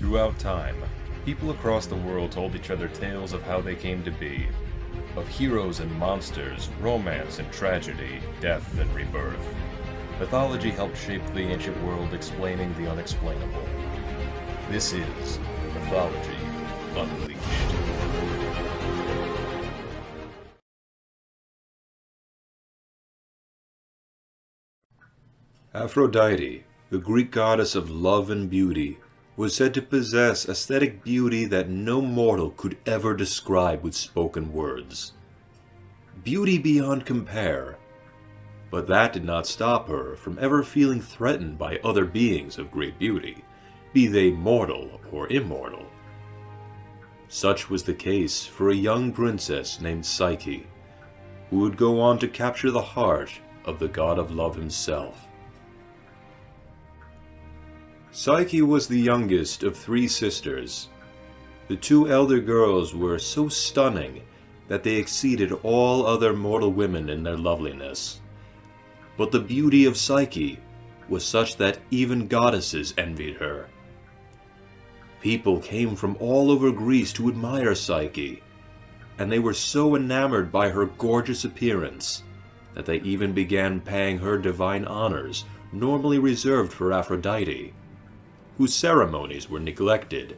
Throughout time, people across the world told each other tales of how they came to be, of heroes and monsters, romance and tragedy, death and rebirth. Mythology helped shape the ancient world, explaining the unexplainable. This is Mythology Unleashed. Aphrodite, the Greek goddess of love and beauty, was said to possess aesthetic beauty that no mortal could ever describe with spoken words. Beauty beyond compare. But that did not stop her from ever feeling threatened by other beings of great beauty, be they mortal or immortal. Such was the case for a young princess named Psyche, who would go on to capture the heart of the god of love himself. Psyche was the youngest of 3 sisters. The 2 elder girls were so stunning that they exceeded all other mortal women in their loveliness. But the beauty of Psyche was such that even goddesses envied her. People came from all over Greece to admire Psyche, and they were so enamored by her gorgeous appearance that they even began paying her divine honors normally reserved for Aphrodite, whose ceremonies were neglected,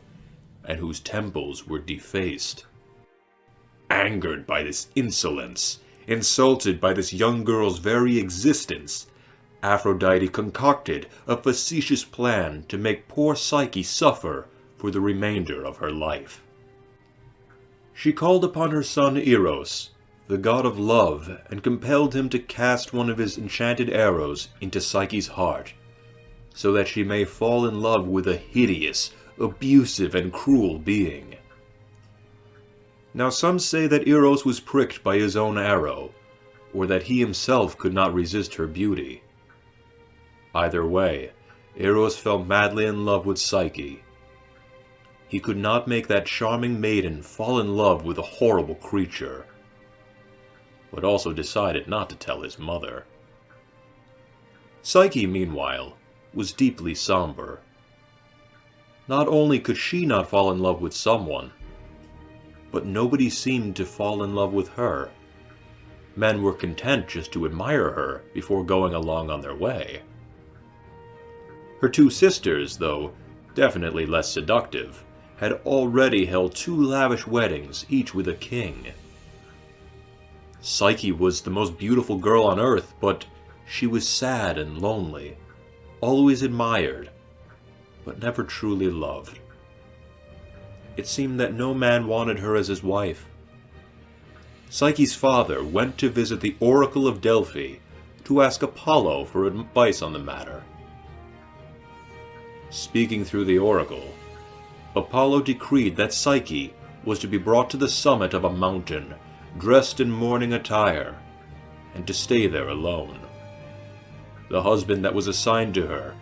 and whose temples were defaced. Angered by this insolence, insulted by this young girl's very existence, Aphrodite concocted a facetious plan to make poor Psyche suffer for the remainder of her life. She called upon her son Eros, the god of love, and compelled him to cast one of his enchanted arrows into Psyche's heart, so that she may fall in love with a hideous, abusive, and cruel being. Now some say that Eros was pricked by his own arrow, or that he himself could not resist her beauty. Either way, Eros fell madly in love with Psyche. He could not make that charming maiden fall in love with a horrible creature, but also decided not to tell his mother. Psyche, meanwhile, was deeply somber. Not only could she not fall in love with someone, but nobody seemed to fall in love with her. Men were content just to admire her before going along on their way. Her 2 sisters, though definitely less seductive, had already held 2 lavish weddings, each with a king. Psyche was the most beautiful girl on earth, but she was sad and lonely, always admired, but never truly loved. It seemed that no man wanted her as his wife. Psyche's father went to visit the Oracle of Delphi to ask Apollo for advice on the matter. Speaking through the oracle, Apollo decreed that Psyche was to be brought to the summit of a mountain, dressed in mourning attire, and to stay there alone. The husband that was assigned to her,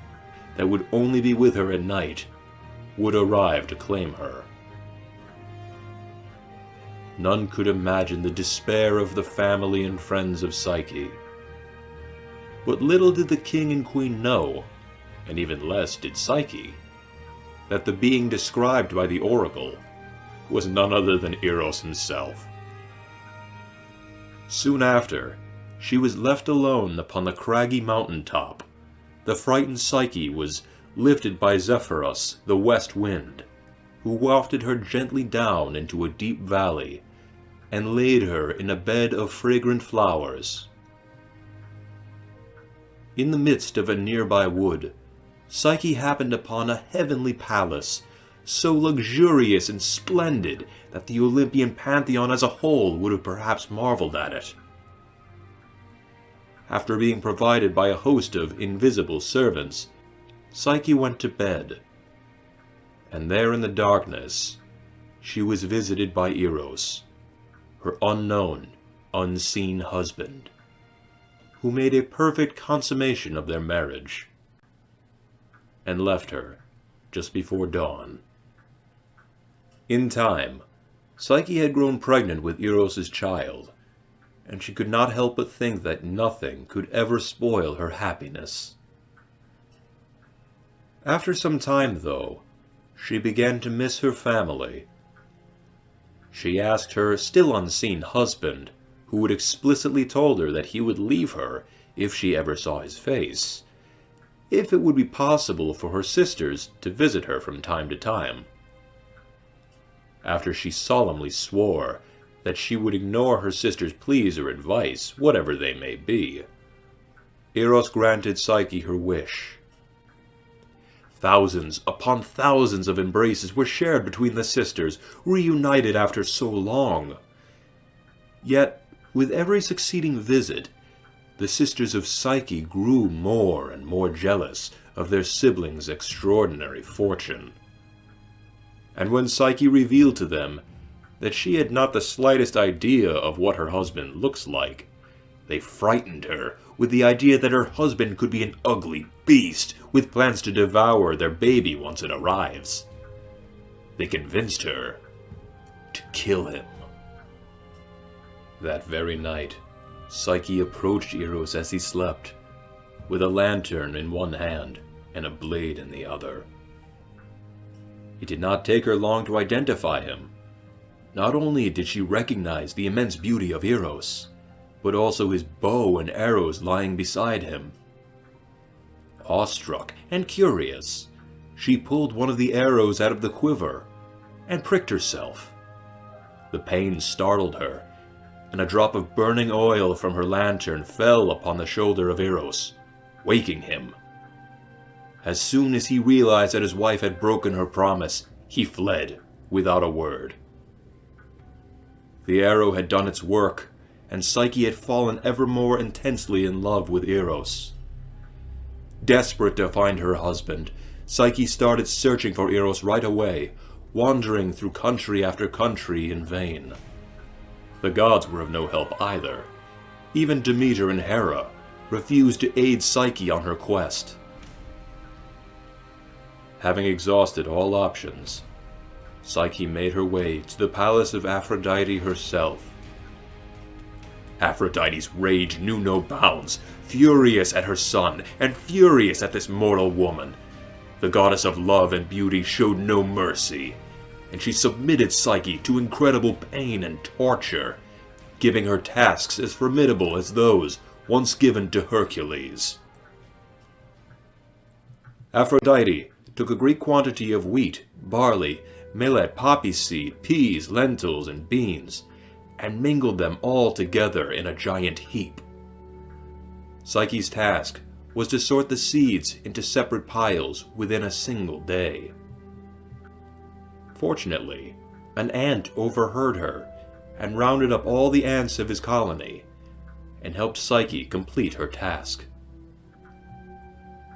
that would only be with her at night, would arrive to claim her. None could imagine the despair of the family and friends of Psyche. But little did the king and queen know, and even less did Psyche, that the being described by the oracle was none other than Eros himself. Soon after, she was left alone upon the craggy mountain top. The frightened Psyche was lifted by Zephyrus, the west wind, who wafted her gently down into a deep valley, and laid her in a bed of fragrant flowers. In the midst of a nearby wood, Psyche happened upon a heavenly palace, so luxurious and splendid that the Olympian pantheon as a whole would have perhaps marveled at it. After being provided by a host of invisible servants, Psyche went to bed, and there in the darkness, she was visited by Eros, her unknown, unseen husband, who made a perfect consummation of their marriage, and left her just before dawn. In time, Psyche had grown pregnant with Eros' child, and she could not help but think that nothing could ever spoil her happiness. After some time, though, she began to miss her family. She asked her still unseen husband, who had explicitly told her that he would leave her if she ever saw his face, if it would be possible for her sisters to visit her from time to time. After she solemnly swore that she would ignore her sisters' pleas or advice, whatever they may be, Eros granted Psyche her wish. Thousands upon thousands of embraces were shared between the sisters, reunited after so long. Yet, with every succeeding visit, the sisters of Psyche grew more and more jealous of their siblings' extraordinary fortune. And when Psyche revealed to them that she had not the slightest idea of what her husband looks like, they frightened her with the idea that her husband could be an ugly beast with plans to devour their baby once it arrives. They convinced her to kill him. That very night, Psyche approached Eros as he slept, with a lantern in one hand and a blade in the other. It did not take her long to identify him. Not only did she recognize the immense beauty of Eros, but also his bow and arrows lying beside him. Awestruck and curious, she pulled one of the arrows out of the quiver and pricked herself. The pain startled her, and a drop of burning oil from her lantern fell upon the shoulder of Eros, waking him. As soon as he realized that his wife had broken her promise, he fled without a word. The arrow had done its work, and Psyche had fallen ever more intensely in love with Eros. Desperate to find her husband, Psyche started searching for Eros right away, wandering through country after country in vain. The gods were of no help either. Even Demeter and Hera refused to aid Psyche on her quest. Having exhausted all options, Psyche made her way to the palace of Aphrodite herself. Aphrodite's rage knew no bounds, furious at her son and furious at this mortal woman. The goddess of love and beauty showed no mercy, and she submitted Psyche to incredible pain and torture, giving her tasks as formidable as those once given to Hercules. Aphrodite took a great quantity of wheat, barley, millet, poppy seed, peas, lentils, and beans, and mingled them all together in a giant heap. Psyche's task was to sort the seeds into separate piles within a single day. Fortunately, an ant overheard her and rounded up all the ants of his colony and helped Psyche complete her task.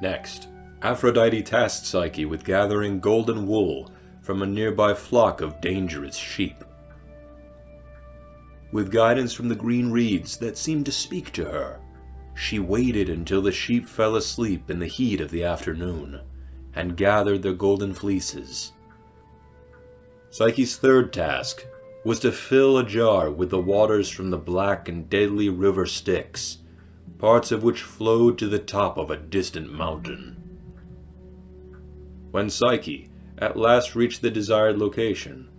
Next, Aphrodite tasked Psyche with gathering golden wool from a nearby flock of dangerous sheep. With guidance from the green reeds that seemed to speak to her, she waited until the sheep fell asleep in the heat of the afternoon and gathered their golden fleeces. Psyche's third task was to fill a jar with the waters from the black and deadly river Styx, parts of which flowed to the top of a distant mountain. When Psyche at last reached the desired location,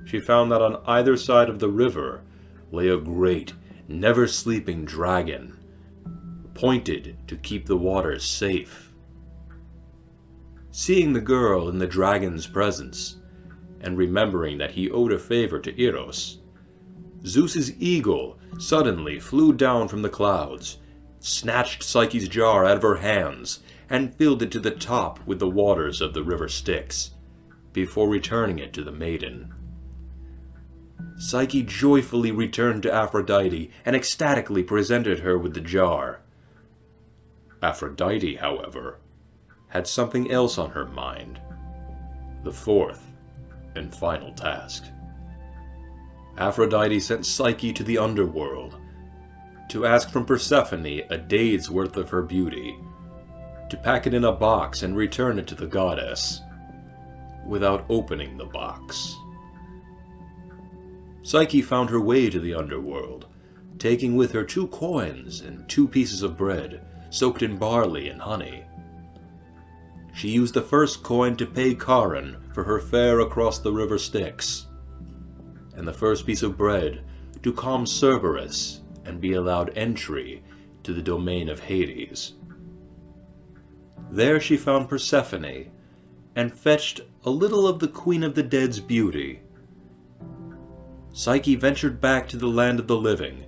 she found that on either side of the river lay a great, never-sleeping dragon, appointed to keep the waters safe. Seeing the girl in the dragon's presence, and remembering that he owed a favor to Eros, Zeus's eagle suddenly flew down from the clouds, snatched Psyche's jar out of her hands, and filled it to the top with the waters of the river Styx, before returning it to the maiden. Psyche joyfully returned to Aphrodite and ecstatically presented her with the jar. Aphrodite, however, had something else on her mind, the fourth and final task. Aphrodite sent Psyche to the underworld to ask from Persephone a day's worth of her beauty, to pack it in a box and return it to the goddess, without opening the box. Psyche found her way to the underworld, taking with her 2 coins and 2 pieces of bread soaked in barley and honey. she used the first coin to pay Karen for her fare across the river Styx, and the first piece of bread to calm Cerberus and be allowed entry to the domain of Hades. There she found Persephone, and fetched a little of the Queen of the Dead's beauty. Psyche ventured back to the land of the living,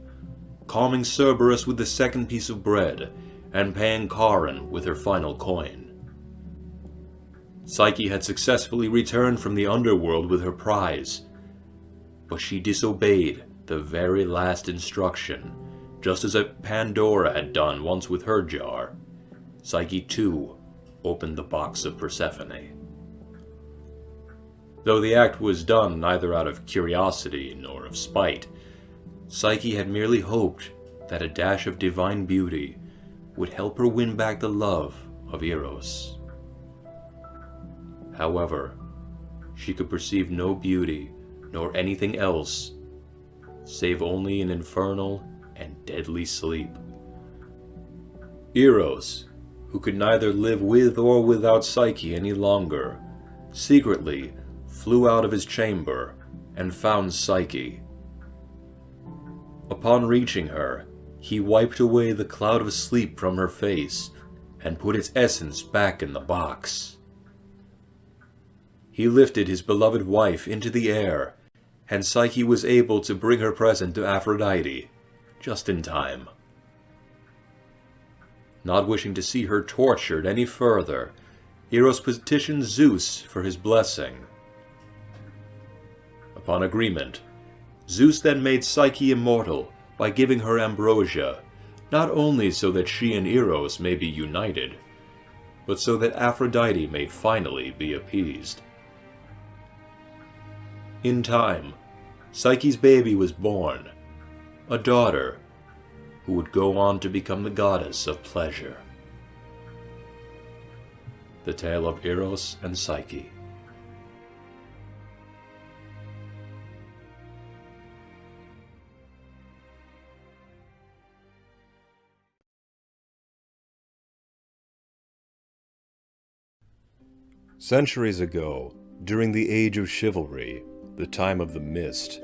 calming Cerberus with the second piece of bread, and paying Karen with her final coin. Psyche had successfully returned from the underworld with her prize, but she disobeyed the very last instruction, just as Pandora had done once with her jar. Psyche too opened the box of Persephone. Though the act was done neither out of curiosity nor of spite, Psyche had merely hoped that a dash of divine beauty would help her win back the love of Eros. However, she could perceive no beauty nor anything else, save only an infernal and deadly sleep. Eros, who could neither live with or without Psyche any longer, secretly flew out of his chamber and found Psyche. Upon reaching her, he wiped away the cloud of sleep from her face and put its essence back in the box. He lifted his beloved wife into the air, and Psyche was able to bring her present to Aphrodite, just in time. Not wishing to see her tortured any further, Eros petitioned Zeus for his blessing. Upon agreement, Zeus then made Psyche immortal by giving her ambrosia, not only so that she and Eros may be united, but so that Aphrodite may finally be appeased. In time, Psyche's baby was born, a daughter who would go on to become the goddess of pleasure. The tale of Eros and Psyche. Centuries ago, during the Age of Chivalry, the time of the Mist,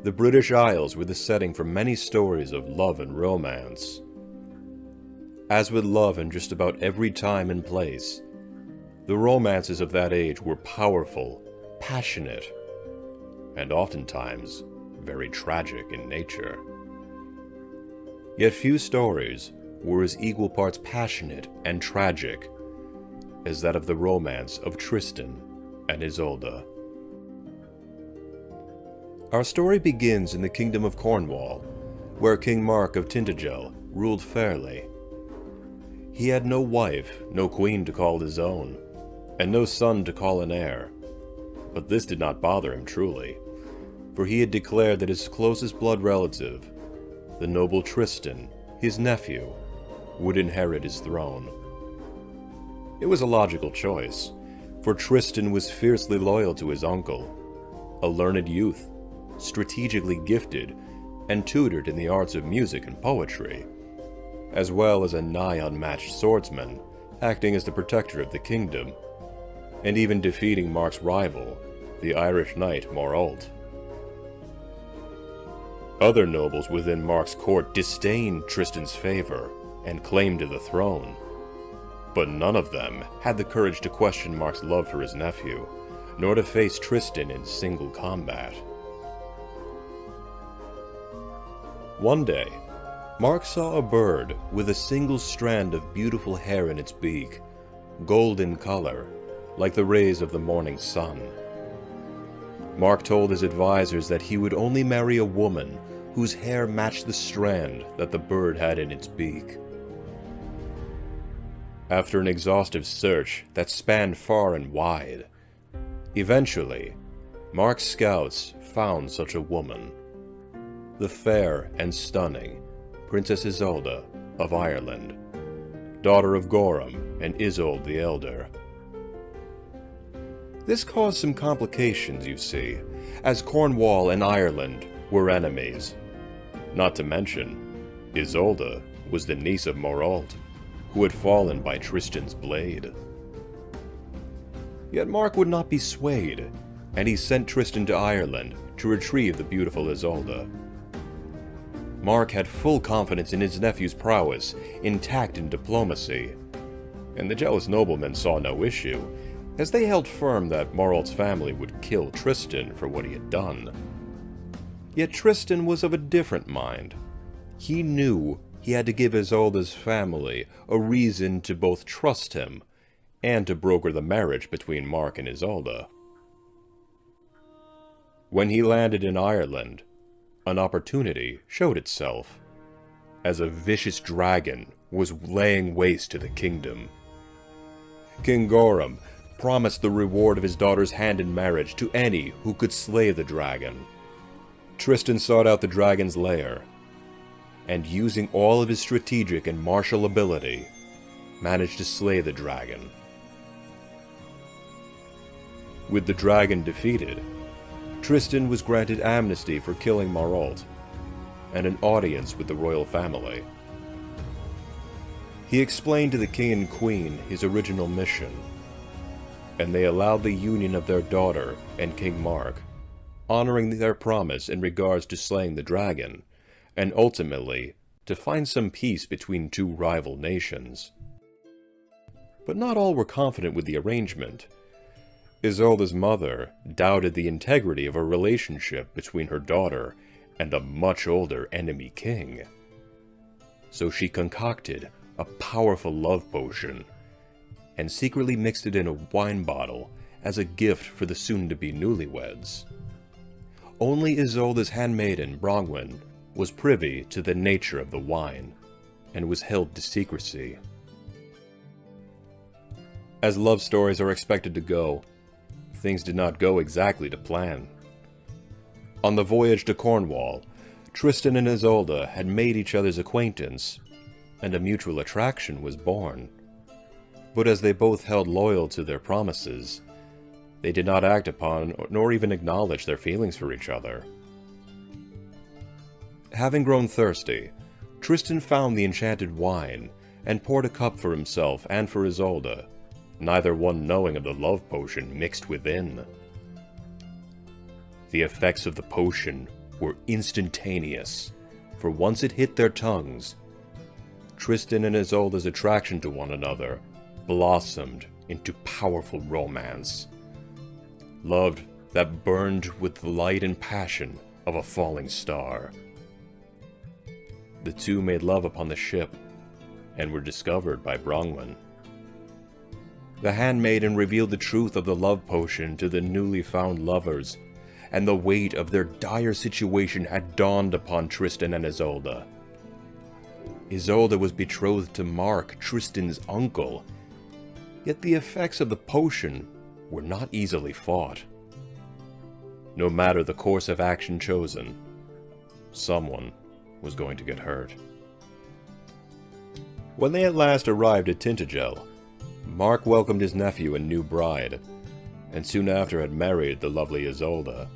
the British Isles were the setting for many stories of love and romance. As with love in just about every time and place, the romances of that age were powerful, passionate, and oftentimes very tragic in nature. Yet few stories were as equal parts passionate and tragic as that of the romance of Tristan and Isolde. Our story begins in the kingdom of Cornwall, where King Mark of Tintagel ruled fairly. He had no wife, no queen to call his own, and no son to call an heir. But this did not bother him truly, for he had declared that his closest blood relative, the noble Tristan, his nephew, would inherit his throne. It was a logical choice, for Tristan was fiercely loyal to his uncle, a learned youth, strategically gifted, and tutored in the arts of music and poetry, as well as a nigh unmatched swordsman, acting as the protector of the kingdom, and even defeating Mark's rival, the Irish knight Morold. Other nobles within Mark's court disdained Tristan's favor and claimed to the throne, but none of them had the courage to question Mark's love for his nephew, nor to face Tristan in single combat. One day, Mark saw a bird with a single strand of beautiful hair in its beak, golden color, like the rays of the morning sun. Mark told his advisors that he would only marry a woman whose hair matched the strand that the bird had in its beak. After an exhaustive search that spanned far and wide, eventually, Mark's scouts found such a woman, the fair and stunning Princess Isolde of Ireland, daughter of Gorham and Isolde the Elder. This caused some complications, you see, as Cornwall and Ireland were enemies. Not to mention, Isolde was the niece of Morold, who had fallen by Tristan's blade. Yet Mark would not be swayed, and he sent Tristan to Ireland to retrieve the beautiful Isolde. Mark had full confidence in his nephew's prowess, intact in diplomacy, and the jealous noblemen saw no issue, as they held firm that Maralt's family would kill Tristan for what he had done. Yet Tristan was of a different mind. He knew he had to give Isolde's family a reason to both trust him and to broker the marriage between Mark and Isolde. When he landed in Ireland, an opportunity showed itself, as a vicious dragon was laying waste to the kingdom. King Gorham promised the reward of his daughter's hand in marriage to any who could slay the dragon. Tristan sought out the dragon's lair, and using all of his strategic and martial ability, managed to slay the dragon. With the dragon defeated, Tristan was granted amnesty for killing Maralt, and an audience with the royal family. He explained to the king and queen his original mission, and they allowed the union of their daughter and King Mark, honoring their promise in regards to slaying the dragon, and ultimately to find some peace between two rival nations. But not all were confident with the arrangement. Isolde's mother doubted the integrity of a relationship between her daughter and a much older enemy king. So she concocted a powerful love potion and secretly mixed it in a wine bottle as a gift for the soon-to-be newlyweds. Only Isolde's handmaiden, Bronwyn, was privy to the nature of the wine and was held to secrecy. As love stories are expected to go, things did not go exactly to plan. On the voyage to Cornwall, Tristan and Isolde had made each other's acquaintance, and a mutual attraction was born. But as they both held loyal to their promises, they did not act upon nor even acknowledge their feelings for each other. Having grown thirsty, Tristan found the enchanted wine and poured a cup for himself and for Isolde, neither one knowing of the love potion mixed within. The effects of the potion were instantaneous, for once it hit their tongues, Tristan and Isolde's attraction to one another blossomed into powerful romance. Love that burned with the light and passion of a falling star. The two made love upon the ship, and were discovered by Bronwyn. The handmaiden revealed the truth of the love potion to the newly found lovers, and the weight of their dire situation had dawned upon Tristan and Isolde. Isolde was betrothed to Mark, Tristan's uncle, yet the effects of the potion were not easily fought. No matter the course of action chosen, someone was going to get hurt. When they at last arrived at Tintagel, Mark welcomed his nephew and new bride, and soon after had married the lovely Isolde.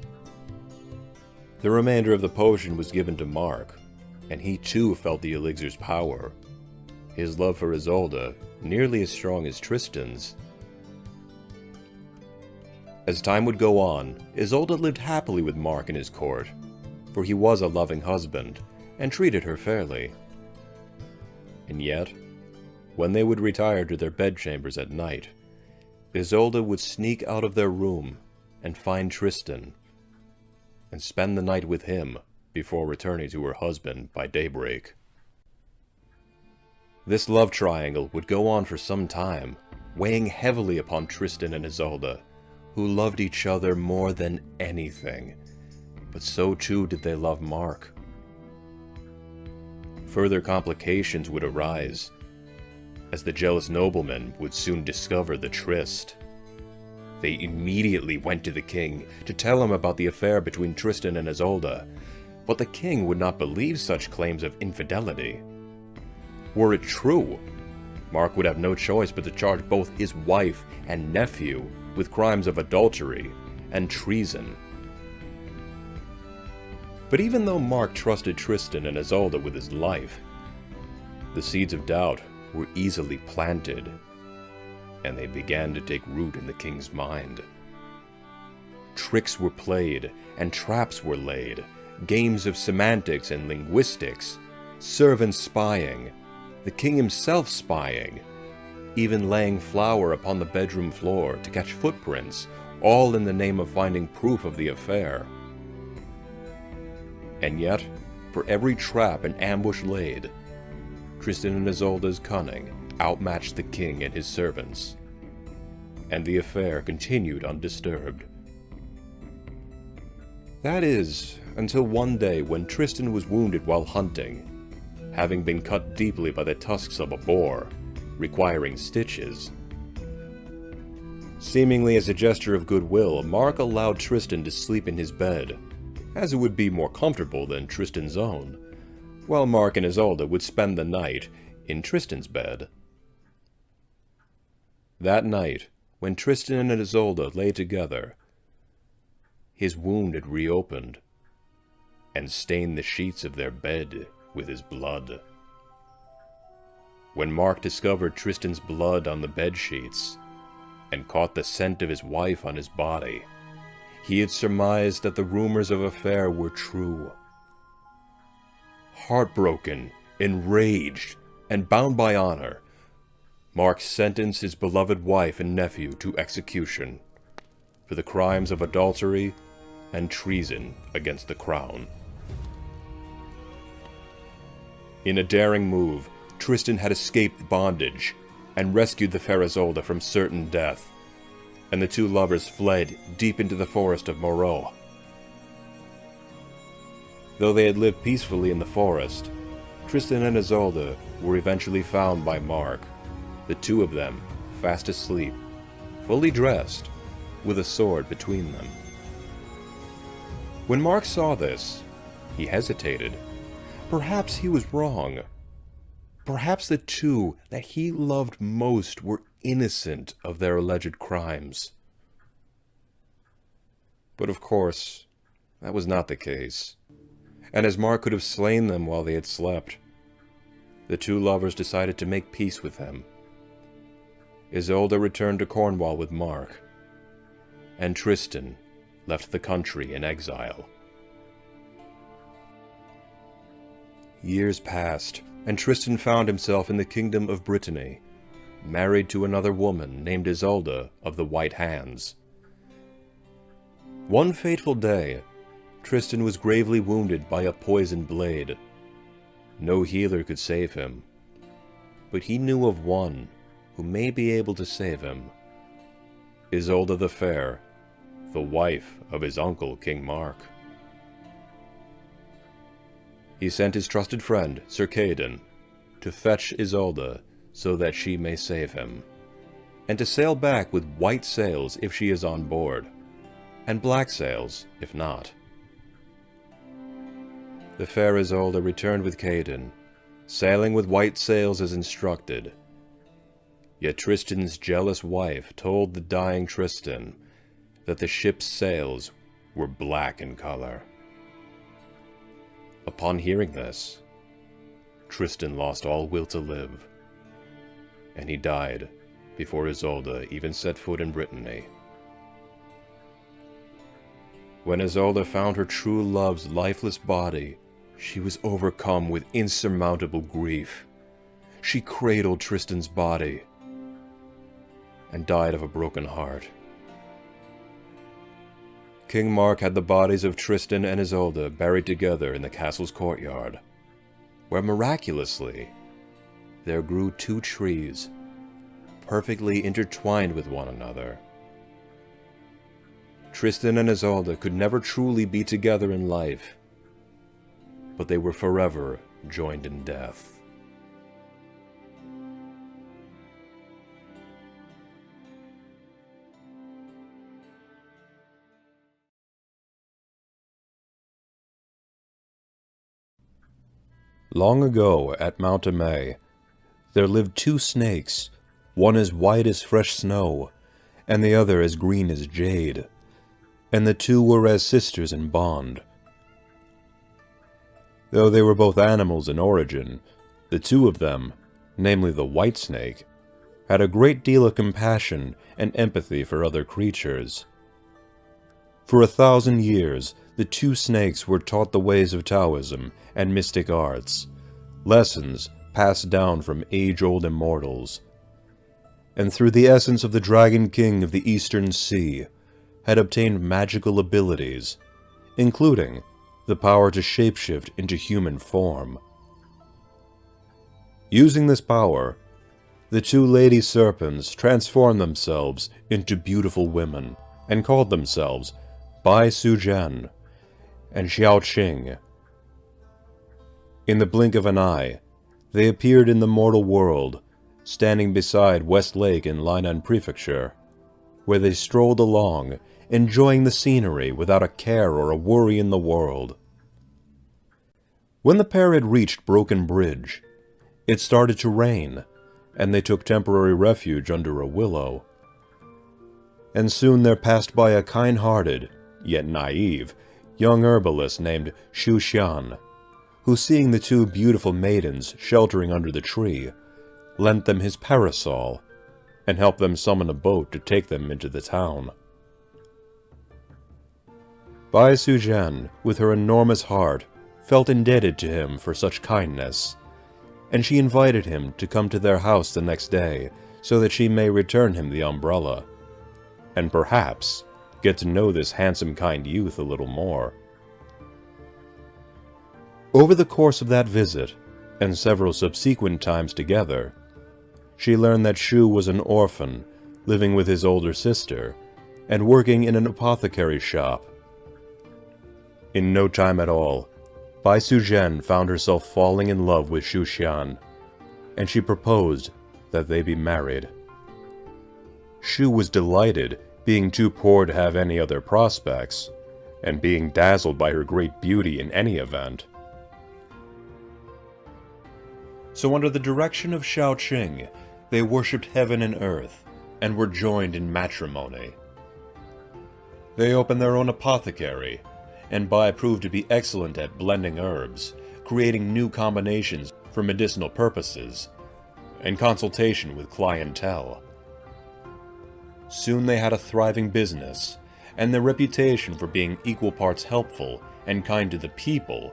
The remainder of the potion was given to Mark, and he too felt the elixir's power, his love for Isolde nearly as strong as Tristan's. As time would go on, Isolde lived happily with Mark in his court, for he was a loving husband, and treated her fairly. And yet, when they would retire to their bedchambers at night, Isolde would sneak out of their room and find Tristan, and spend the night with him before returning to her husband by daybreak. This love triangle would go on for some time, weighing heavily upon Tristan and Isolde, who loved each other more than anything, but so too did they love Mark. Further complications would arise, as the jealous noblemen would soon discover the tryst. They immediately went to the king to tell him about the affair between Tristan and Isolde, but the king would not believe such claims of infidelity. Were it true, Mark would have no choice but to charge both his wife and nephew with crimes of adultery and treason. But even though Mark trusted Tristan and Isolde with his life, the seeds of doubt were easily planted. and they began to take root in the king's mind. Tricks were played, and traps were laid, games of semantics and linguistics, servants spying, the king himself spying, even laying flour upon the bedroom floor to catch footprints, all in the name of finding proof of the affair. And yet, for every trap and ambush laid, Tristan and Isolde's cunning outmatched the king and his servants, and the affair continued undisturbed. That is, until one day when Tristan was wounded while hunting, having been cut deeply by the tusks of a boar, requiring stitches. Seemingly as a gesture of goodwill, Mark allowed Tristan to sleep in his bed, as it would be more comfortable than Tristan's own, while Mark and Isolde would spend the night in Tristan's bed. That night, when Tristan and Isolde lay together, his wound had reopened, and stained the sheets of their bed with his blood. When Mark discovered Tristan's blood on the bed sheets, and caught the scent of his wife on his body, he had surmised that the rumors of affair were true. Heartbroken, enraged, and bound by honor, Mark sentenced his beloved wife and nephew to execution for the crimes of adultery and treason against the crown. In a daring move, Tristan had escaped bondage and rescued the fair Isolde from certain death, and the two lovers fled deep into the forest of Moreau. Though they had lived peacefully in the forest, Tristan and Isolde were eventually found by Mark, the two of them fast asleep, fully dressed, with a sword between them. When Mark saw this, he hesitated. Perhaps he was wrong. Perhaps the two that he loved most were innocent of their alleged crimes. But of course, that was not the case. And as Mark could have slain them while they had slept, the two lovers decided to make peace with him. Isolde returned to Cornwall with Mark, and Tristan left the country in exile. Years passed, and Tristan found himself in the kingdom of Brittany, married to another woman named Isolde of the White Hands. One fateful day, Tristan was gravely wounded by a poisoned blade. No healer could save him, but he knew of one who may be able to save him. Isolde the Fair, the wife of his uncle King Mark. He sent his trusted friend, Sir Caden, to fetch Isolde so that she may save him, and to sail back with white sails if she is on board, and black sails if not. The fair Isolde returned with Caden, sailing with white sails as instructed. Yet Tristan's jealous wife told the dying Tristan that the ship's sails were black in color. Upon hearing this, Tristan lost all will to live, and he died before Isolde even set foot in Brittany. When Isolde found her true love's lifeless body, she was overcome with insurmountable grief. She cradled Tristan's body and died of a broken heart. King Mark had the bodies of Tristan and Isolde buried together in the castle's courtyard, where miraculously there grew two trees, perfectly intertwined with one another. Tristan and Isolde could never truly be together in life, but they were forever joined in death. Long ago, at Mount Amay, there lived two snakes, one as white as fresh snow, and the other as green as jade, and the two were as sisters in bond. Though they were both animals in origin, the two of them, namely the white snake, had a great deal of compassion and empathy for other creatures. For 1,000 years, the two snakes were taught the ways of Taoism and mystic arts, lessons passed down from age-old immortals, and through the essence of the Dragon King of the Eastern Sea, had obtained magical abilities, including the power to shapeshift into human form. Using this power, the two lady serpents transformed themselves into beautiful women, and called themselves Bai Suzhen and Xiaoqing. In the blink of an eye, they appeared in the mortal world, standing beside West Lake in Lainan Prefecture, where they strolled along, enjoying the scenery without a care or a worry in the world. When the pair had reached Broken Bridge, it started to rain, and they took temporary refuge under a willow. And soon there passed by a kind-hearted, yet naive, young herbalist named Suzhen, who, seeing the two beautiful maidens sheltering under the tree, lent them his parasol, and helped them summon a boat to take them into the town. Bai Suzhen, with her enormous heart, felt indebted to him for such kindness, and she invited him to come to their house the next day so that she may return him the umbrella, and perhaps get to know this handsome kind youth a little more. Over the course of that visit, and several subsequent times together, she learned that Shu was an orphan, living with his older sister, and working in an apothecary shop. In no time at all, Bai Suzhen found herself falling in love with Suzhen, and she proposed that they be married. Shu was delighted, being too poor to have any other prospects, and being dazzled by her great beauty in any event. So under the direction of Xiaoqing, they worshipped heaven and earth, and were joined in matrimony. They opened their own apothecary, and Bai proved to be excellent at blending herbs, creating new combinations for medicinal purposes, and consultation with clientele. Soon they had a thriving business, and their reputation for being equal parts helpful and kind to the people,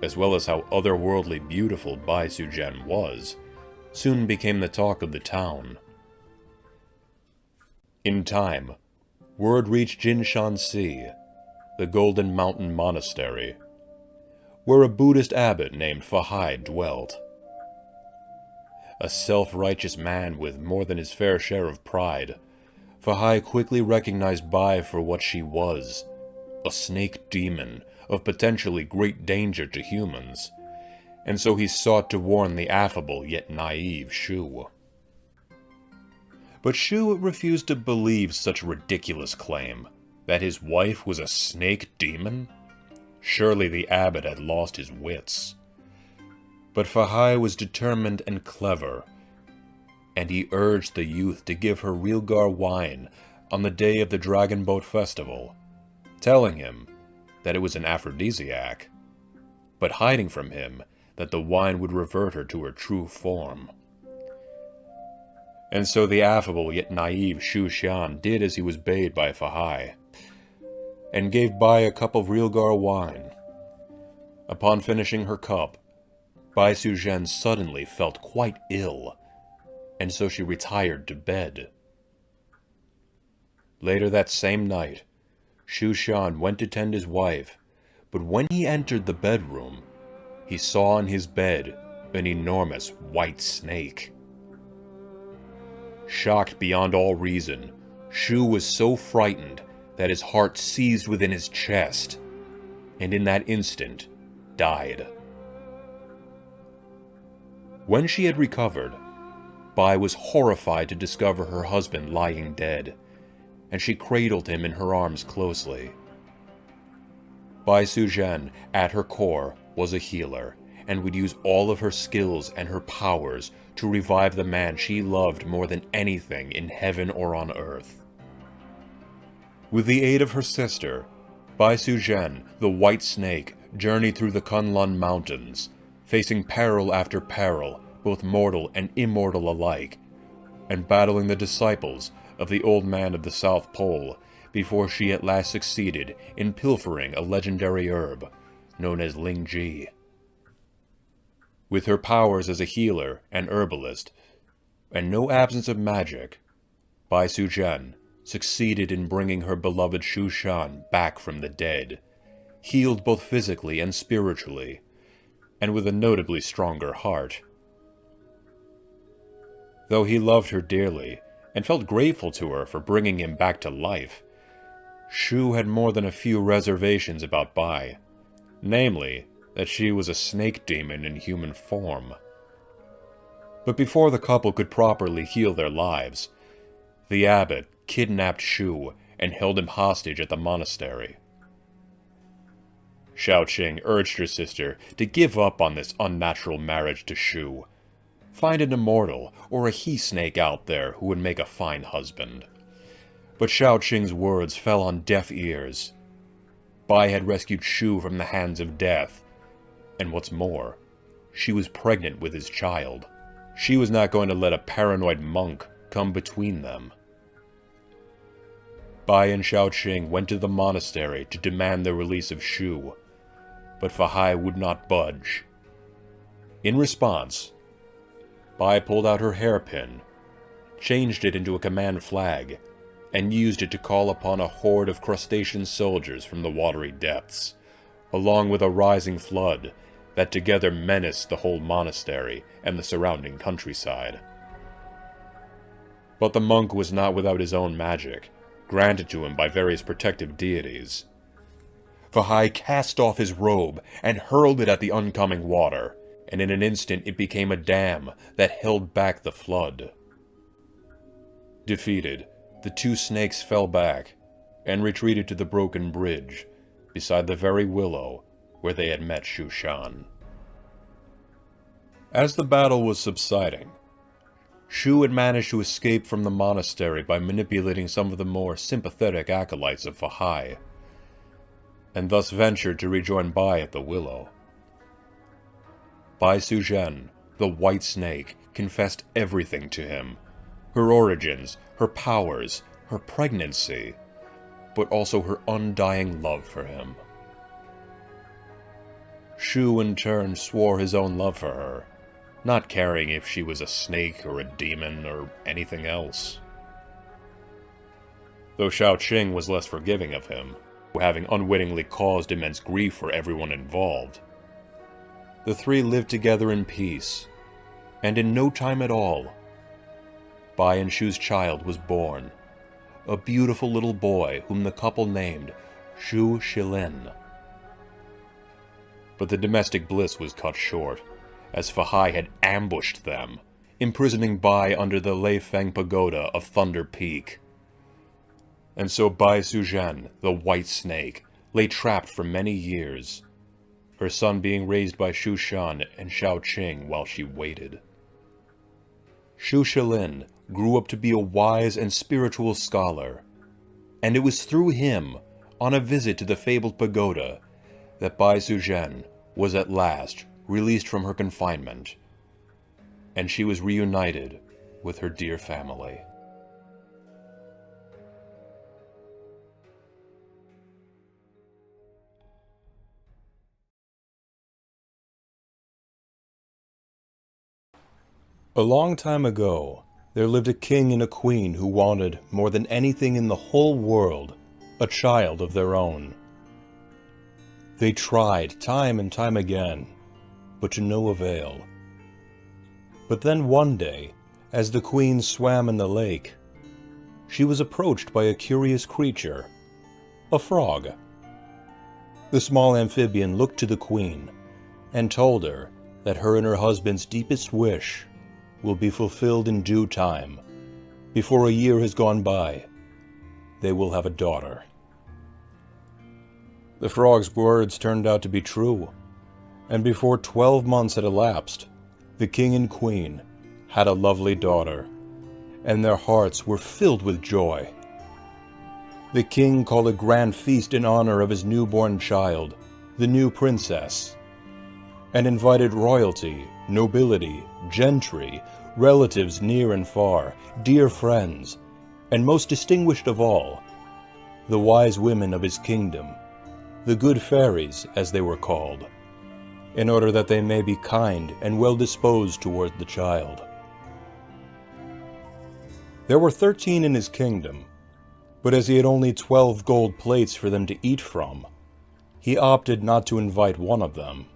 as well as how otherworldly beautiful Bai Suzhen was, soon became the talk of the town. In time, word reached Jinshanxi, the Golden Mountain Monastery, where a Buddhist abbot named Fahai dwelt. A self-righteous man with more than his fair share of pride, Fahai quickly recognized Bai for what she was, a snake demon of potentially great danger to humans, and so he sought to warn the affable yet naive Shu. But Shu refused to believe such a ridiculous claim, that his wife was a snake demon? Surely the abbot had lost his wits. But Fahai was determined and clever, and he urged the youth to give her Realgar wine on the day of the Dragon Boat Festival, telling him that it was an aphrodisiac, but hiding from him that the wine would revert her to her true form. And so the affable yet naive Suzhen did as he was bade by Fahai, and gave Bai a cup of Realgar wine. Upon finishing her cup, Bai Suzhen suddenly felt quite ill, and so she retired to bed. Later that same night, Suzhen went to tend his wife, but when he entered the bedroom, he saw on his bed an enormous white snake. Shocked beyond all reason, Shu was so frightened that his heart seized within his chest, and in that instant, died. When she had recovered, Bai was horrified to discover her husband lying dead, and she cradled him in her arms closely. Bai Suzhen, at her core, was a healer, and would use all of her skills and her powers to revive the man she loved more than anything in heaven or on earth. With the aid of her sister, Bai Suzhen, the White Snake, journeyed through the Kunlun Mountains, facing peril after peril, both mortal and immortal alike, and battling the disciples of the Old Man of the South Pole before she at last succeeded in pilfering a legendary herb known as Ling-Ji. With her powers as a healer and herbalist, and no absence of magic, Bai Suzhen succeeded in bringing her beloved Suzhen back from the dead, healed both physically and spiritually, and with a notably stronger heart. Though he loved her dearly, and felt grateful to her for bringing him back to life, Shu had more than a few reservations about Bai, namely, that she was a snake demon in human form. But before the couple could properly heal their lives, the abbot kidnapped Shu and held him hostage at the monastery. Shaoqing urged her sister to give up on this unnatural marriage to Shu. Find an immortal or a he-snake out there who would make a fine husband. But Shaoqing's words fell on deaf ears. Bai had rescued Shu from the hands of death, and what's more, she was pregnant with his child. She was not going to let a paranoid monk come between them. Bai and Shaoqing went to the monastery to demand the release of Shu, but Fahai would not budge. In response, Bai pulled out her hairpin, changed it into a command flag, and used it to call upon a horde of crustacean soldiers from the watery depths, along with a rising flood that together menaced the whole monastery and the surrounding countryside. But the monk was not without his own magic, granted to him by various protective deities. Fahai cast off his robe and hurled it at the oncoming water, and in an instant it became a dam that held back the flood. Defeated, the two snakes fell back and retreated to the broken bridge beside the very willow where they had met Suzhen. As the battle was subsiding, Shu had managed to escape from the monastery by manipulating some of the more sympathetic acolytes of Fahai, and thus ventured to rejoin Bai at the willow. Bai Suzhen, the white snake, confessed everything to him: her origins, her powers, her pregnancy, but also her undying love for him. Shu in turn swore his own love for her, not caring if she was a snake or a demon or anything else. Though Shaoqing was less forgiving of him, having unwittingly caused immense grief for everyone involved, the three lived together in peace, and in no time at all, Bai and Shu's child was born, a beautiful little boy whom the couple named Shu Shilin. But the domestic bliss was cut short, as Fahai had ambushed them, imprisoning Bai under the Leifeng Pagoda of Thunder Peak. And so Bai Suzhen, the white snake, lay trapped for many years, her son being raised by Suzhen and Shaoqing while she waited. Shu Shilin grew up to be a wise and spiritual scholar, and it was through him, on a visit to the fabled pagoda, that Bai Suzhen was at last released from her confinement, and she was reunited with her dear family. A long time ago, there lived a king and a queen who wanted, more than anything in the whole world, a child of their own. They tried time and time again, but to no avail. But then one day, as the queen swam in the lake, she was approached by a curious creature, a frog. The small amphibian looked to the queen and told her that her and her husband's deepest wish will be fulfilled in due time. Before a year has gone by, they will have a daughter. The frog's words turned out to be true, and before 12 months had elapsed, the king and queen had a lovely daughter, and their hearts were filled with joy. The king called a grand feast in honor of his newborn child, the new princess, and invited royalty, nobility, gentry, relatives near and far, dear friends, and most distinguished of all, the wise women of his kingdom, the good fairies, as they were called, in order that they may be kind and well disposed toward the child. There were 13 in his kingdom, but as he had only 12 gold plates for them to eat from, he opted not to invite one of them.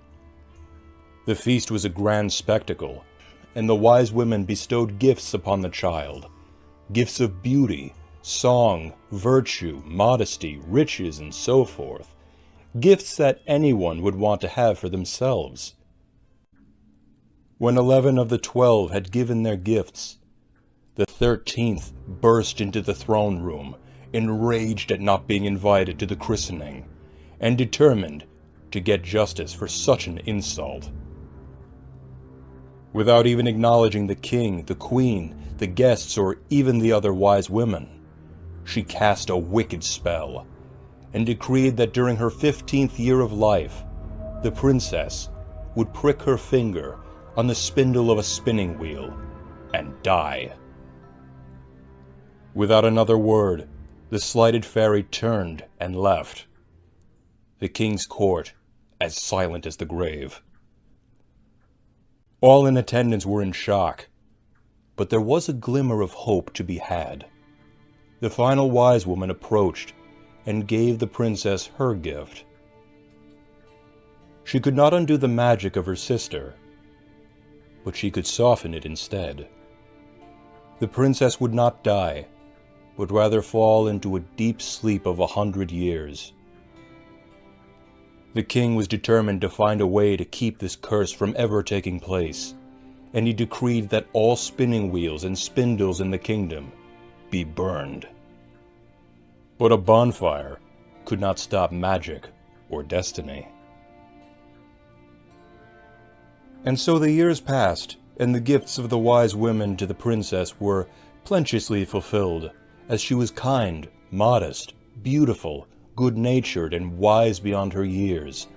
The feast was a grand spectacle, and the wise women bestowed gifts upon the child, gifts of beauty, song, virtue, modesty, riches, and so forth, gifts that anyone would want to have for themselves. When 11 of the 12 had given their gifts, the 13th burst into the throne room, enraged at not being invited to the christening, and determined to get justice for such an insult. Without even acknowledging the king, the queen, the guests, or even the other wise women, she cast a wicked spell, and decreed that during her 15th year of life, the princess would prick her finger on the spindle of a spinning wheel and die. Without another word, the slighted fairy turned and left, the king's court as silent as the grave. All in attendance were in shock, but there was a glimmer of hope to be had. The final wise woman approached and gave the princess her gift. She could not undo the magic of her sister, but she could soften it instead. The princess would not die, but rather fall into a deep sleep of 100 years. The king was determined to find a way to keep this curse from ever taking place, and he decreed that all spinning wheels and spindles in the kingdom be burned. But a bonfire could not stop magic or destiny. And so the years passed, and the gifts of the wise women to the princess were plenteously fulfilled, as she was kind, modest, beautiful, good-natured, and wise beyond her years,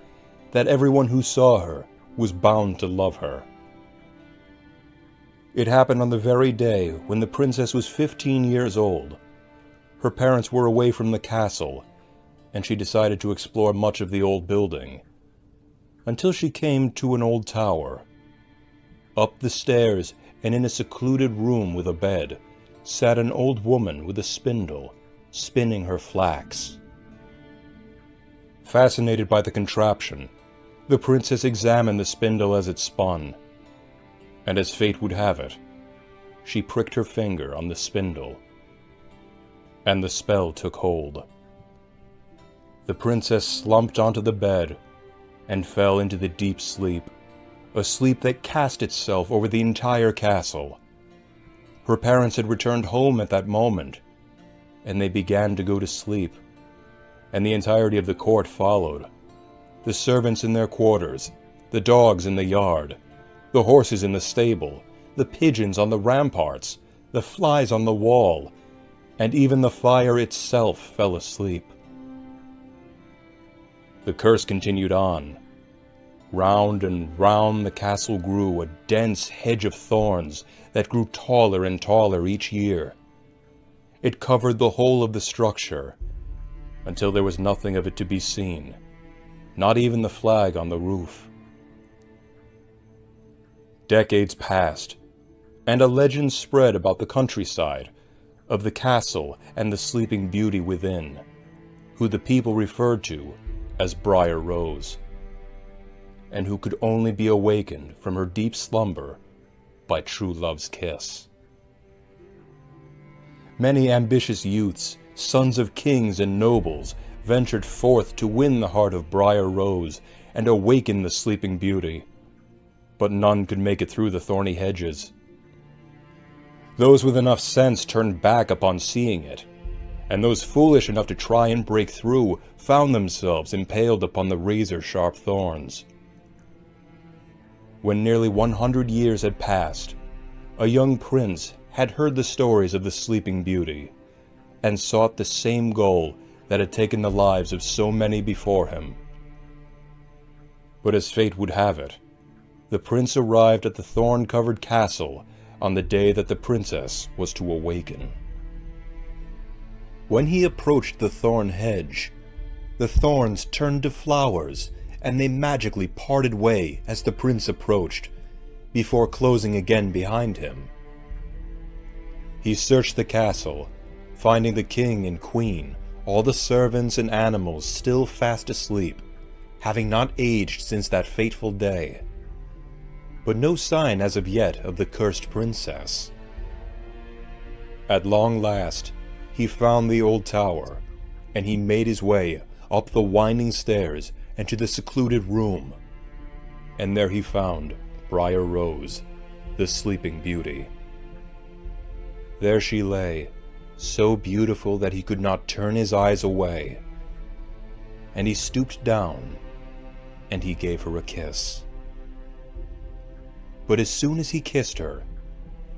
that everyone who saw her was bound to love her. It happened on the very day when the princess was 15 years old. Her parents were away from the castle, and she decided to explore much of the old building, until she came to an old tower. Up the stairs, and in a secluded room with a bed, sat an old woman with a spindle, spinning her flax. Fascinated by the contraption, the princess examined the spindle as it spun, and as fate would have it, she pricked her finger on the spindle, and the spell took hold. The princess slumped onto the bed and fell into the deep sleep, a sleep that cast itself over the entire castle. Her parents had returned home at that moment, and they began to go to sleep, and the entirety of the court followed. The servants in their quarters, the dogs in the yard, the horses in the stable, the pigeons on the ramparts, the flies on the wall, and even the fire itself fell asleep. The curse continued on. Round and round the castle grew a dense hedge of thorns that grew taller and taller each year. It covered the whole of the structure, until there was nothing of it to be seen, not even the flag on the roof. Decades passed, and a legend spread about the countryside of the castle and the sleeping beauty within, who the people referred to as Briar Rose, and who could only be awakened from her deep slumber by true love's kiss. Many ambitious youths, sons of kings and nobles, ventured forth to win the heart of Briar Rose and awaken the sleeping beauty, but none could make it through the thorny hedges. Those with enough sense turned back upon seeing it, and those foolish enough to try and break through found themselves impaled upon the razor-sharp thorns. When nearly 100 years had passed, a young prince had heard the stories of the sleeping beauty, and sought the same goal that had taken the lives of so many before him. But as fate would have it, the prince arrived at the thorn-covered castle on the day that the princess was to awaken. When he approached the thorn hedge, the thorns turned to flowers, and they magically parted way as the prince approached, before closing again behind him. He searched the castle, finding the king and queen, all the servants and animals still fast asleep, having not aged since that fateful day. But no sign as of yet of the cursed princess. At long last, he found the old tower, and he made his way up the winding stairs and to the secluded room. And there he found Briar Rose, the sleeping beauty. There she lay, so beautiful that he could not turn his eyes away. And he stooped down, and he gave her a kiss. But as soon as he kissed her,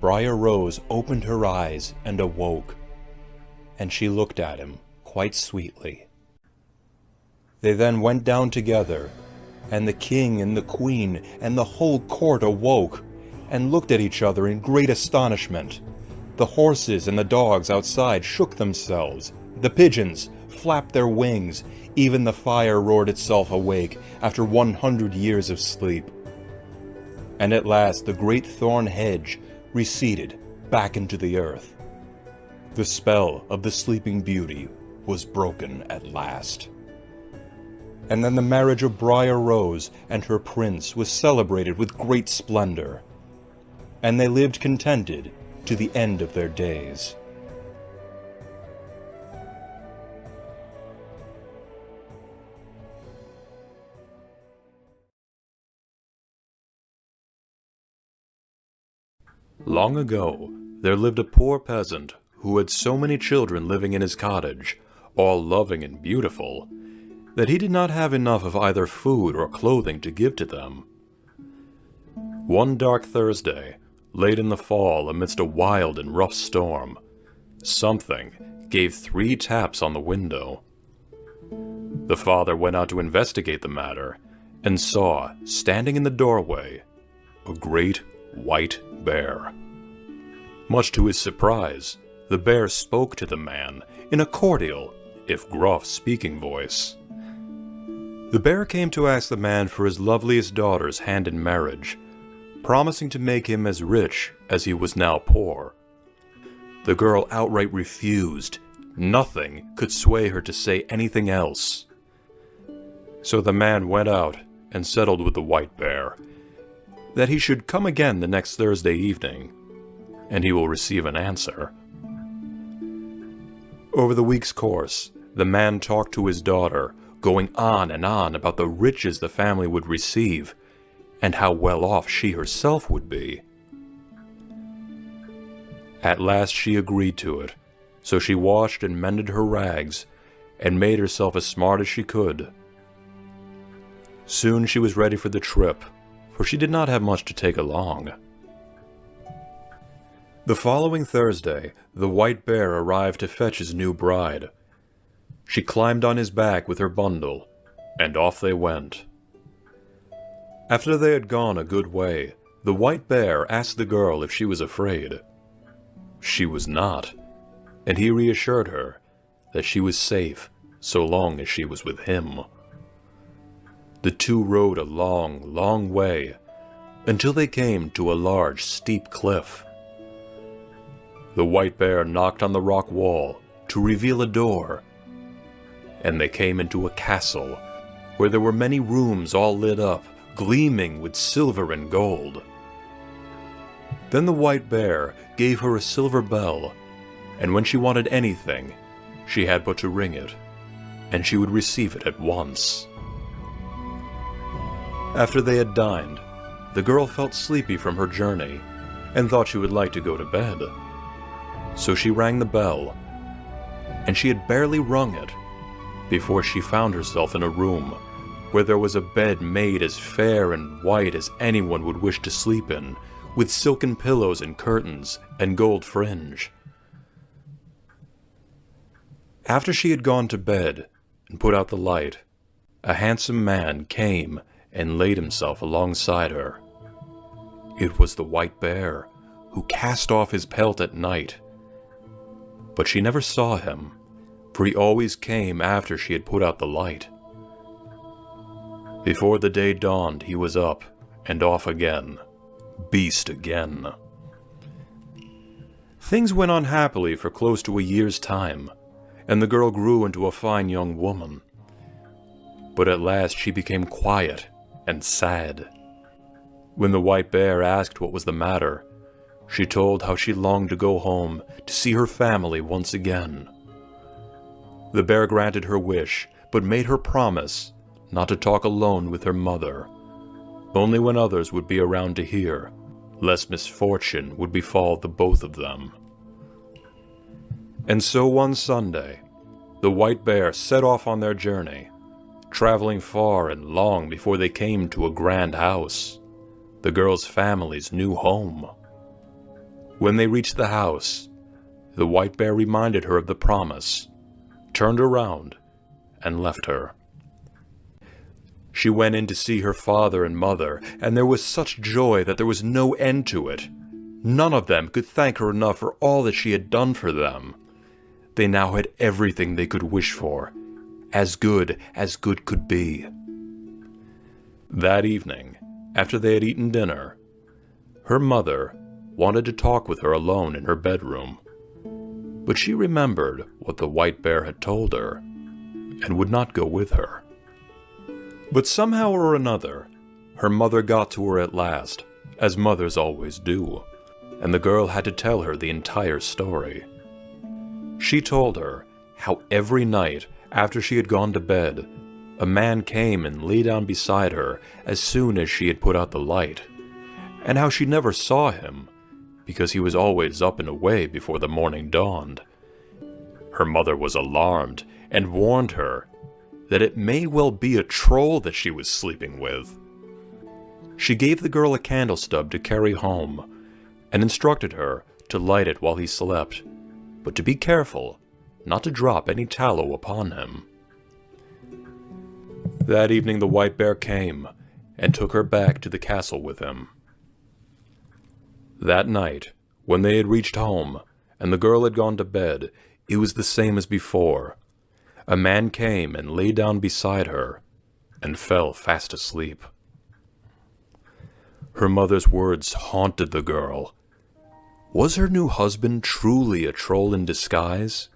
Briar Rose opened her eyes and awoke, and she looked at him quite sweetly. They then went down together, and the king and the queen and the whole court awoke, and looked at each other in great astonishment. The horses and the dogs outside shook themselves, the pigeons flapped their wings, even the fire roared itself awake after 100 years of sleep. And at last the great thorn hedge receded back into the earth. The spell of the sleeping beauty was broken at last. And then the marriage of Briar Rose and her prince was celebrated with great splendor, and they lived contented to the end of their days. Long ago, there lived a poor peasant who had so many children living in his cottage, all loving and beautiful, that he did not have enough of either food or clothing to give to them. One dark Thursday, late in the fall amidst a wild and rough storm, something gave 3 taps on the window. The father went out to investigate the matter, and saw, standing in the doorway, a great white bear. Much to his surprise, the bear spoke to the man in a cordial, if gruff, speaking voice. The bear came to ask the man for his loveliest daughter's hand in marriage, promising to make him as rich as he was now poor. The girl outright refused. Nothing could sway her to say anything else. So the man went out and settled with the white bear that he should come again the next Thursday evening, and he will receive an answer. Over the week's course, the man talked to his daughter, going on and on about the riches the family would receive, and how well off she herself would be. At last she agreed to it, so she washed and mended her rags, and made herself as smart as she could. Soon she was ready for the trip, for she did not have much to take along. The following Thursday, the white bear arrived to fetch his new bride. She climbed on his back with her bundle, and off they went. After they had gone a good way, the white bear asked the girl if she was afraid. She was not, and he reassured her that she was safe so long as she was with him. The two rode a long, long way, until they came to a large, steep cliff. The white bear knocked on the rock wall to reveal a door, and they came into a castle where there were many rooms all lit up, gleaming with silver and gold. Then the white bear gave her a silver bell, and when she wanted anything, she had but to ring it, and she would receive it at once. After they had dined, the girl felt sleepy from her journey, and thought she would like to go to bed. So she rang the bell, and she had barely rung it before she found herself in a room where there was a bed made as fair and white as anyone would wish to sleep in, with silken pillows and curtains and gold fringe. After she had gone to bed and put out the light, a handsome man came and laid himself alongside her. It was the white bear, who cast off his pelt at night. But she never saw him, for he always came after she had put out the light. Before the day dawned, he was up and off again, beast again. Things went on happily for close to a year's time, and the girl grew into a fine young woman. But at last she became quiet and sad. When the white bear asked what was the matter, she told how she longed to go home to see her family once again. The bear granted her wish, but made her promise not to talk alone with her mother, only when others would be around to hear, lest misfortune would befall the both of them. And so one Sunday, the white bear set off on their journey, traveling far and long before they came to a grand house, the girl's family's new home. When they reached the house, the white bear reminded her of the promise, turned around, and left her. She went in to see her father and mother, and there was such joy that there was no end to it. None of them could thank her enough for all that she had done for them. They now had everything they could wish for, as good could be. That evening, after they had eaten dinner, her mother wanted to talk with her alone in her bedroom, but she remembered what the white bear had told her, and would not go with her. But somehow or another, her mother got to her at last, as mothers always do, and the girl had to tell her the entire story. She told her how every night after she had gone to bed, a man came and lay down beside her as soon as she had put out the light, and how she never saw him, because he was always up and away before the morning dawned. Her mother was alarmed and warned her that it may well be a troll that she was sleeping with. She gave the girl a candle stub to carry home, and instructed her to light it while he slept, but to be careful not to drop any tallow upon him. That evening the white bear came, and took her back to the castle with him. That night, when they had reached home, and the girl had gone to bed, it was the same as before. A man came and lay down beside her, and fell fast asleep. Her mother's words haunted the girl. Was her new husband truly a troll in disguise?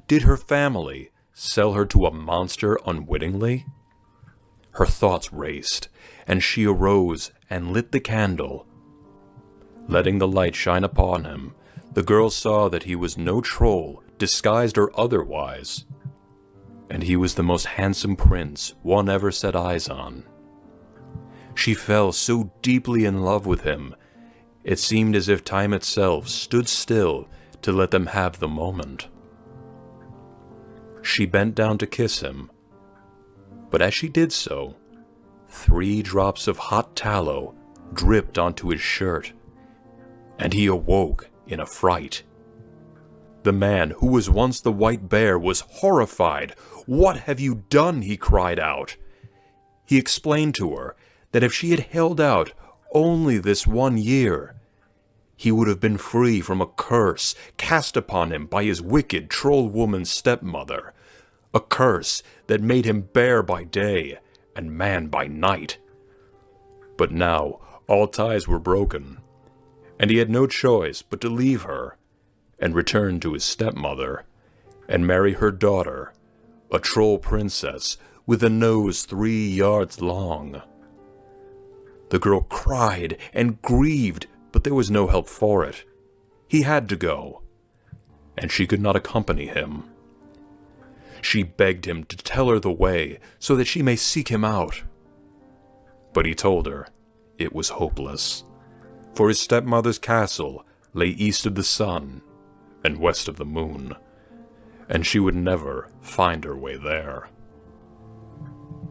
Did her family sell her to a monster unwittingly? Her thoughts raced, and she arose and lit the candle. Letting the light shine upon him, the girl saw that he was no troll, disguised or otherwise, and he was the most handsome prince one ever set eyes on. She fell so deeply in love with him, it seemed as if time itself stood still to let them have the moment. She bent down to kiss him, but as she did so, 3 drops of hot tallow dripped onto his shirt, and he awoke in a fright. The man who was once the white bear was horrified. "What have you done?" he cried out. He explained to her that if she had held out only this 1 year, he would have been free from a curse cast upon him by his wicked troll-woman stepmother, a curse that made him bear by day and man by night. But now all ties were broken, and he had no choice but to leave her and return to his stepmother and marry her daughter, a troll princess with a nose 3 yards long. The girl cried and grieved, but there was no help for it. He had to go, and she could not accompany him. She begged him to tell her the way so that she may seek him out. But he told her it was hopeless, for his stepmother's castle lay east of the sun and west of the moon, and she would never find her way there.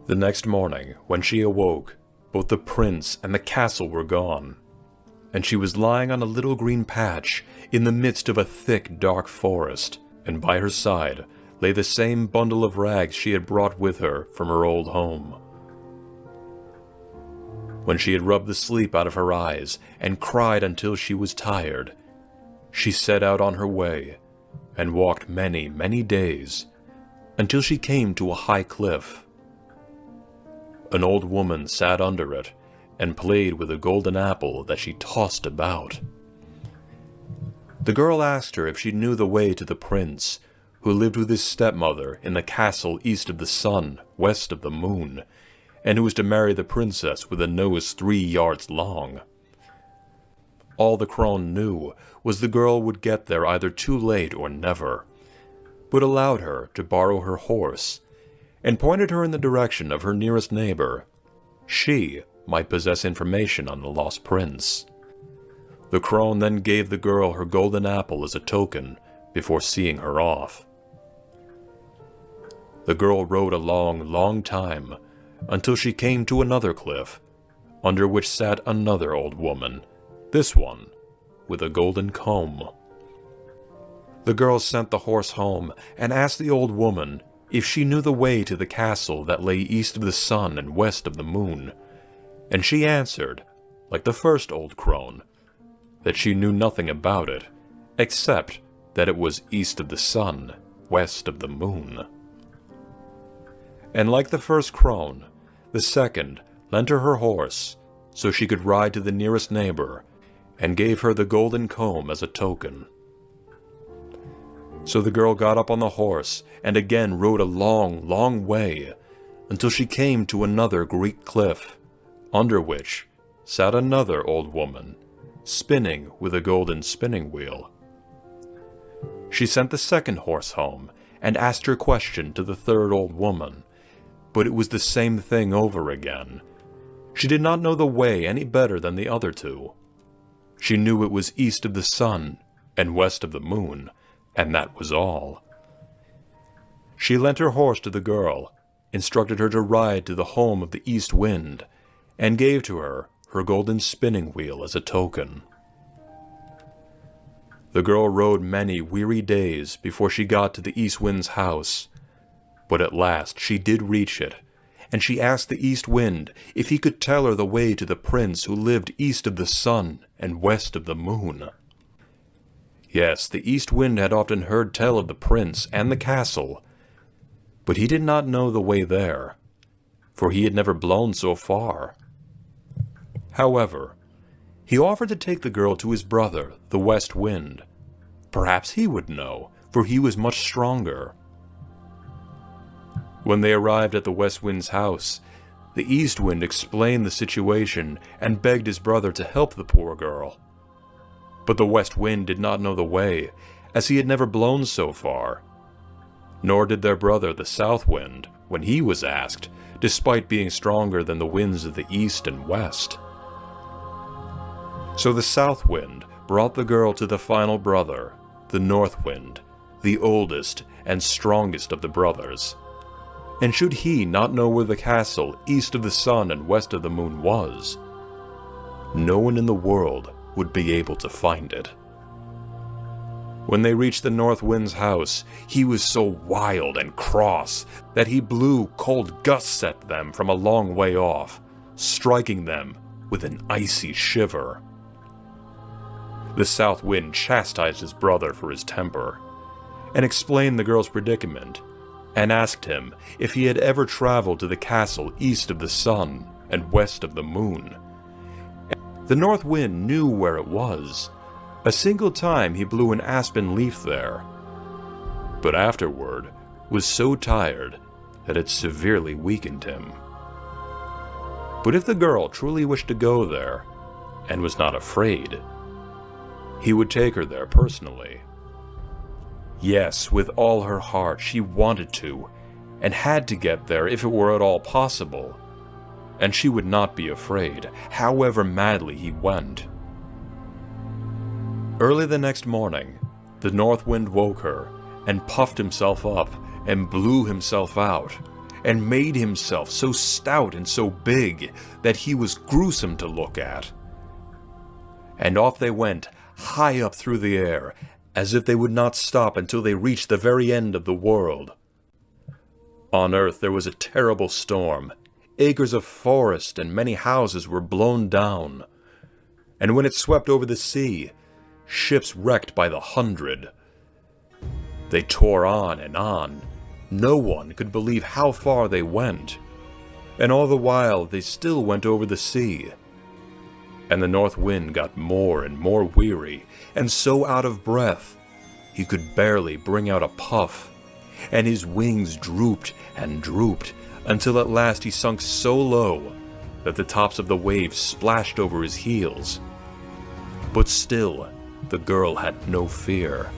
The next morning, when she awoke, both the prince and the castle were gone, and she was lying on a little green patch in the midst of a thick, dark forest, and by her side lay the same bundle of rags she had brought with her from her old home. When she had rubbed the sleep out of her eyes and cried until she was tired, she set out on her way and walked many, many days until she came to a high cliff. An old woman sat under it and played with a golden apple that she tossed about. The girl asked her if she knew the way to the prince, who lived with his stepmother in the castle east of the sun, west of the moon, and who was to marry the princess with a nose 3 yards long. All the crone knew was the girl would get there either too late or never, but allowed her to borrow her horse, and pointed her in the direction of her nearest neighbor. She might possess information on the lost prince. The crone then gave the girl her golden apple as a token before seeing her off. The girl rode a long, long time until she came to another cliff, under which sat another old woman, this one with a golden comb. The girl sent the horse home and asked the old woman if she knew the way to the castle that lay east of the sun and west of the moon, and she answered, like the first old crone, that she knew nothing about it, except that it was east of the sun, west of the moon. And like the first crone, the second lent her her horse so she could ride to the nearest neighbor, and gave her the golden comb as a token. So the girl got up on the horse and again rode a long, long way until she came to another Greek cliff, under which sat another old woman, spinning with a golden spinning wheel. She sent the second horse home and asked her question to the third old woman, but it was the same thing over again. She did not know the way any better than the other two. She knew it was east of the sun and west of the moon, and that was all. She lent her horse to the girl, instructed her to ride to the home of the east wind, and gave to her her golden spinning wheel as a token. The girl rode many weary days before she got to the east wind's house, but at last she did reach it, and she asked the east wind if he could tell her the way to the prince who lived east of the sun and west of the moon. Yes, the east wind had often heard tell of the prince and the castle, but he did not know the way there, for he had never blown so far. However, he offered to take the girl to his brother, the west wind. Perhaps he would know, for he was much stronger. When they arrived at the west wind's house, the east wind explained the situation and begged his brother to help the poor girl. But the west wind did not know the way, as he had never blown so far. Nor did their brother, the south wind, when he was asked, despite being stronger than the winds of the east and west. So the south wind brought the girl to the final brother, the north wind, the oldest and strongest of the brothers. And should he not know where the castle east of the sun and west of the moon was, no one in the world would be able to find it. When they reached the north wind's house, he was so wild and cross that he blew cold gusts at them from a long way off, striking them with an icy shiver. The south wind chastised his brother for his temper, and explained the girl's predicament, and asked him if he had ever traveled to the castle east of the sun and west of the moon. The north wind knew where it was. A single time he blew an aspen leaf there, but afterward was so tired that it severely weakened him. But if the girl truly wished to go there, and was not afraid, he would take her there personally. Yes, with all her heart she wanted to, and had to get there if it were at all possible, and she would not be afraid, however madly he went. Early the next morning, the north wind woke her, and puffed himself up, and blew himself out, and made himself so stout and so big that he was gruesome to look at. And off they went, high up through the air, as if they would not stop until they reached the very end of the world. On earth there was a terrible storm. acres of forest and many houses were blown down. And when it swept over the sea, ships wrecked by the hundred. They tore on and on. No one could believe how far they went. And all the while, they still went over the sea. And the north wind got more and more weary, and so out of breath, he could barely bring out a puff, and his wings drooped and drooped, until at last he sunk so low that the tops of the waves splashed over his heels. But still, the girl had no fear.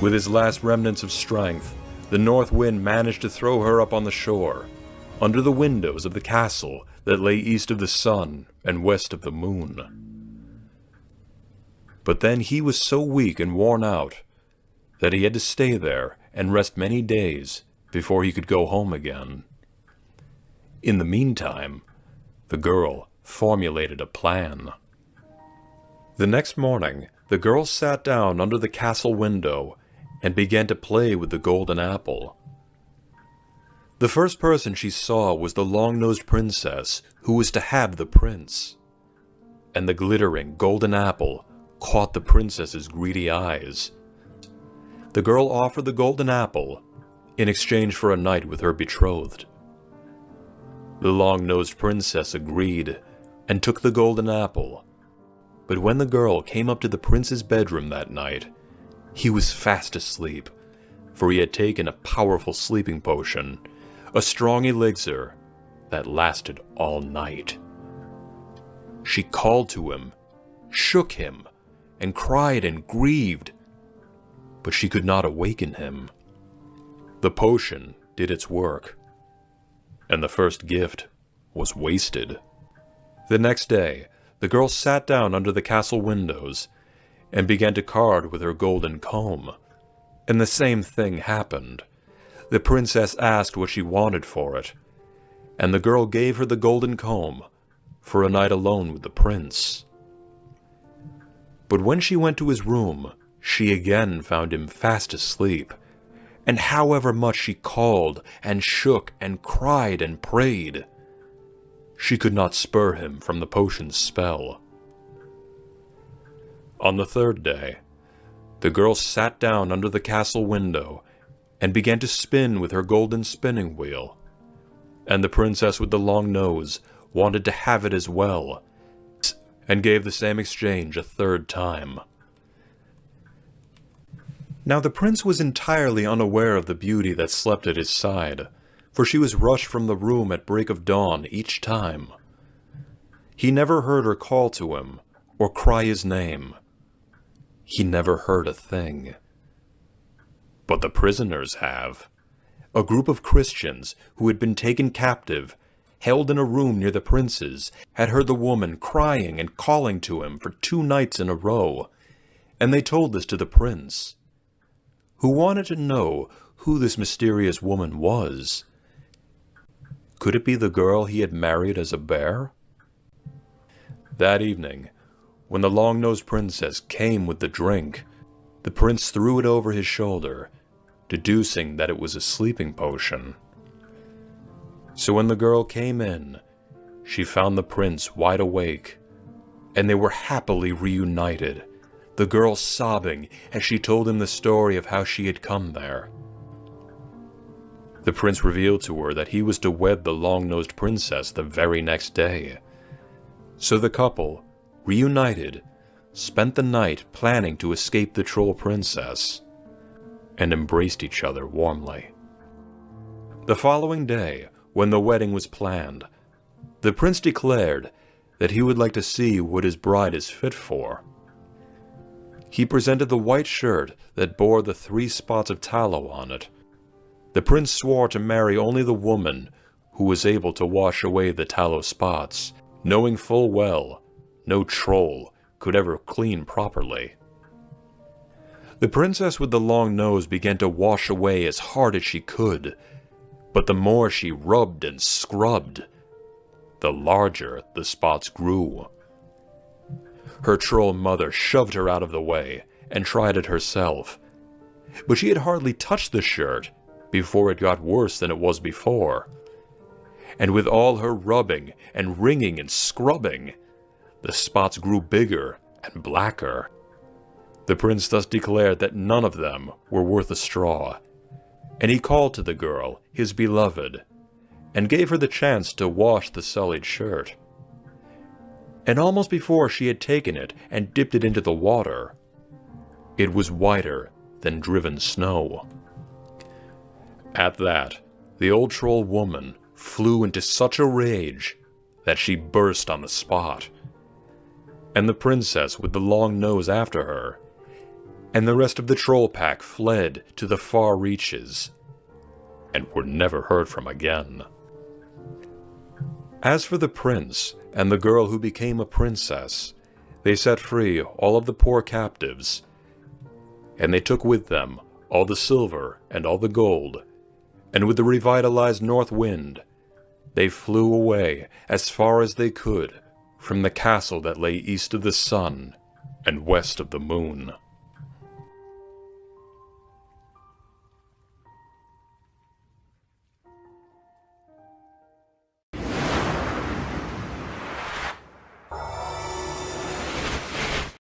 With his last remnants of strength, the north wind managed to throw her up on the shore, under the windows of the castle that lay east of the sun and west of the moon. But then he was so weak and worn out that he had to stay there and rest many days before he could go home again. In the meantime, the girl formulated a plan. The next morning, the girl sat down under the castle window and began to play with the golden apple. The first person she saw was the long-nosed princess who was to have the prince. And the glittering golden apple caught the princess's greedy eyes. The girl offered the golden apple in exchange for a night with her betrothed. The long-nosed princess agreed and took the golden apple. But when the girl came up to the prince's bedroom that night, he was fast asleep, for he had taken a powerful sleeping potion, a strong elixir that lasted all night. She called to him, shook him, and cried and grieved, but she could not awaken him. The potion did its work, and the first gift was wasted. The next day, the girl sat down under the castle windows and began to card with her golden comb, and the same thing happened. The princess asked what she wanted for it, and the girl gave her the golden comb for a night alone with the prince. But when she went to his room, she again found him fast asleep, and however much she called and shook and cried and prayed, she could not spur him from the potion's spell. On the third day, the girl sat down under the castle window and began to spin with her golden spinning wheel, and the princess with the long nose wanted to have it as well, and gave the same exchange a third time. Now the prince was entirely unaware of the beauty that slept at his side, for she was rushed from the room at break of dawn each time. He never heard her call to him, or cry his name. He never heard a thing. But the prisoners have. A group of Christians who had been taken captive, held in a room near the prince's, had heard the woman crying and calling to him for 2 nights in a row, and they told this to the prince, who wanted to know who this mysterious woman was. Could it be the girl he had married as a bear? That evening, when the long-nosed princess came with the drink, the prince threw it over his shoulder, deducing that it was a sleeping potion. So when the girl came in, she found the prince wide awake, and they were happily reunited, the girl sobbing as she told him the story of how she had come there. The prince revealed to her that he was to wed the long-nosed princess the very next day. So the couple, reunited, spent the night planning to escape the troll princess, and embraced each other warmly. The following day, when the wedding was planned, the prince declared that he would like to see what his bride is fit for. He presented the white shirt that bore the 3 spots of tallow on it. The prince swore to marry only the woman who was able to wash away the tallow spots, knowing full well no troll could ever clean properly. The princess with the long nose began to wash away as hard as she could, but the more she rubbed and scrubbed, the larger the spots grew. Her troll mother shoved her out of the way and tried it herself, but she had hardly touched the shirt before it got worse than it was before, and with all her rubbing and wringing and scrubbing, the spots grew bigger and blacker. The prince thus declared that none of them were worth a straw, and he called to the girl, his beloved, and gave her the chance to wash the sullied shirt. And almost before she had taken it and dipped it into the water, it was whiter than driven snow. At that, the old troll woman flew into such a rage that she burst on the spot, and the princess with the long nose after her, and the rest of the troll pack fled to the far reaches, and were never heard from again. As for the prince and the girl who became a princess, they set free all of the poor captives, and they took with them all the silver and all the gold, and with the revitalized north wind, they flew away as far as they could from the castle that lay east of the sun and west of the moon.